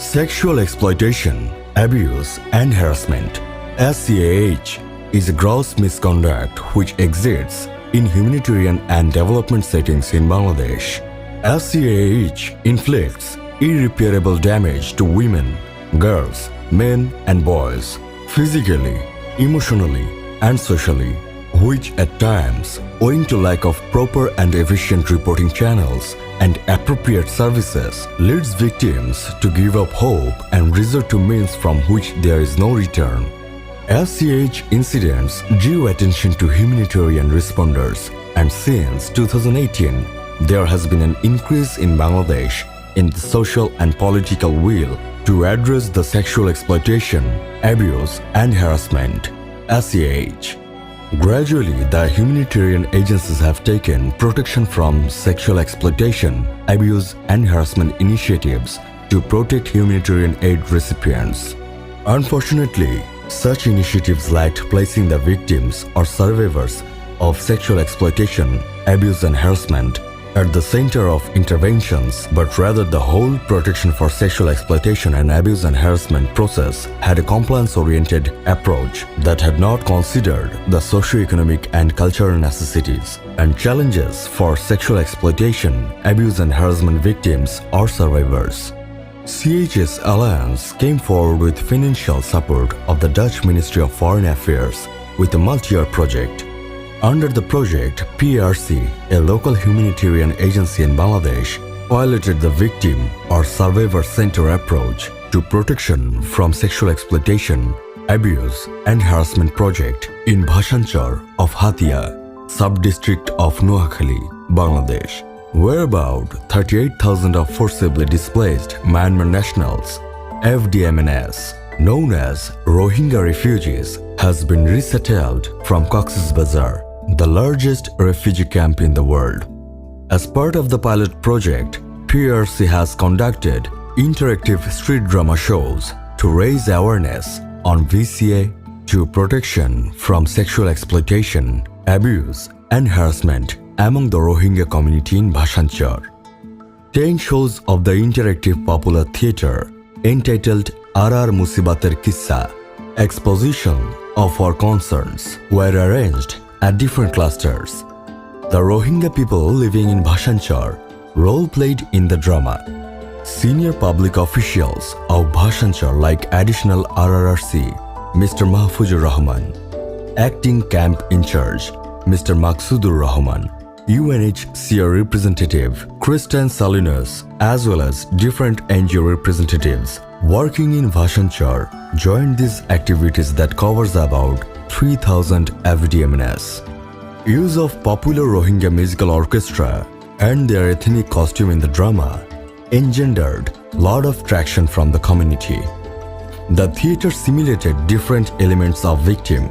Sexual exploitation, abuse, and harassment (SCAH) is a gross misconduct which exists in humanitarian and development settings in Bangladesh. SCAH inflicts irreparable damage to women, girls, men, and boys, physically, emotionally, and socially, which at times, owing to lack of proper and efficient reporting channels and appropriate services, leads victims to give up hope and resort to means from which there is no return. SCH incidents drew attention to humanitarian responders, and since 2018, there has been an increase in Bangladesh in the social and political will to address the sexual exploitation, abuse, and harassment (SCAH). Gradually, the humanitarian agencies have taken protection from sexual exploitation, abuse, and harassment initiatives to protect humanitarian aid recipients. Unfortunately, such initiatives lacked placing the victims or survivors of sexual exploitation, abuse, and harassment at the center of interventions, but rather the whole protection for sexual exploitation and abuse and harassment process had a compliance-oriented approach that had not considered the socio-economic and cultural necessities and challenges for sexual exploitation, abuse, and harassment victims or survivors. CHS Alliance came forward with financial support of the Dutch Ministry of Foreign Affairs with a multi-year project. Under the project, PARC, a local humanitarian agency in Bangladesh, piloted the victim or survivor-centered approach to protection from sexual exploitation, abuse, and harassment project in Bhashanchar of Hatia, sub-district of Noakhali, Bangladesh, where about 38,000 of forcibly displaced Myanmar nationals, FDMNS, known as Rohingya refugees, has been resettled from Cox's Bazar, the largest refugee camp in the world. As part of the pilot project, PRC has conducted interactive street drama shows to raise awareness on VCA to protection from sexual exploitation, abuse, and harassment among the Rohingya community in Bhashanchar. 10 shows of the interactive popular theatre entitled RR Musibater Kissa, exposition of our concerns, were arranged at different clusters. The Rohingya people living in Bhashanchar role-played in the drama. Senior public officials of Bhashanchar like additional RRRC, Mr. Mahfuzur Rahman, acting camp in charge, Mr. Maksudur Rahman, UNHCR representative, Christian Salinas, as well as different NGO representatives working in Bhashanchar joined these activities that covers about 3,000 FDMNS. Use of popular Rohingya musical orchestra and their ethnic costume in the drama engendered lot of traction from the community. The theatre simulated different elements of victim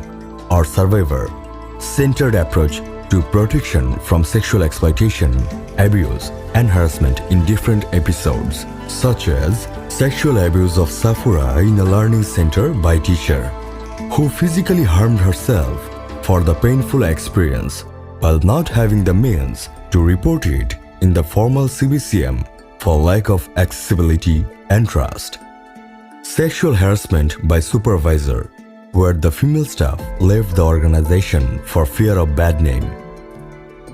or survivor-centered approach to protection from sexual exploitation, abuse, and harassment in different episodes, such as sexual abuse of Safura in a learning center by teacher, who physically harmed herself for the painful experience while not having the means to report it in the formal CBCM for lack of accessibility and trust. Sexual harassment by supervisor, where the female staff left the organization for fear of bad name.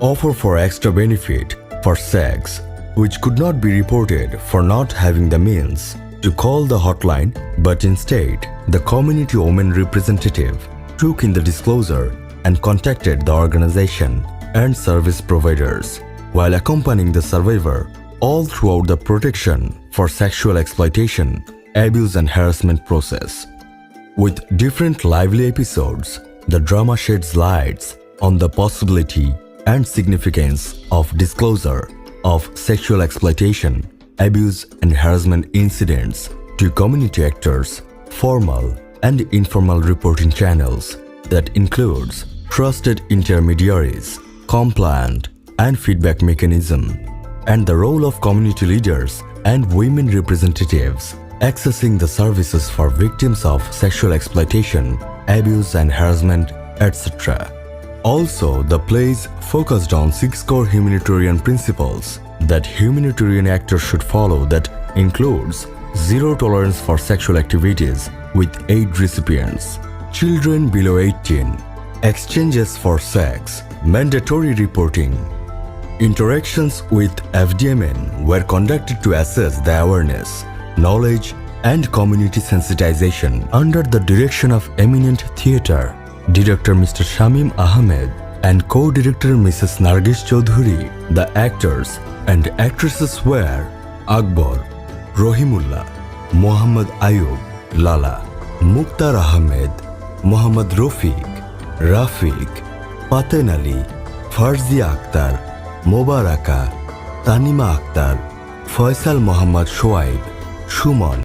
Offer for extra benefit for sex, which could not be reported for not having the means to call the hotline, but instead the community women representative took in the disclosure and contacted the organization and service providers while accompanying the survivor all throughout the protection for sexual exploitation, abuse, and harassment process. With different lively episodes, the drama sheds lights on the possibility and significance of disclosure of sexual exploitation, abuse, and harassment incidents to community actors, formal and informal reporting channels that includes trusted intermediaries, compliant and feedback mechanism, and the role of community leaders and women representatives accessing the services for victims of sexual exploitation, abuse, and harassment, etc. Also, the plays focused on 6 core humanitarian principles that humanitarian actors should follow, that includes zero tolerance for sexual activities with 8 recipients. Children below 18, exchanges for sex, mandatory reporting. Interactions with FDMN were conducted to assess the awareness, knowledge, and community sensitization under the direction of eminent theatre director Mr. Shamim Ahmed and co-director Mrs. Nargis Chaudhuri. The actors and actresses were Akbar, Rohimullah, Muhammad Ayub, Lala, Mukhtar Ahmed, Muhammad Rafiq, Paten Ali, Farzia Akhtar, Mobaraka, Tanima Akhtar, Faisal Muhammad Shoaib, Shumon.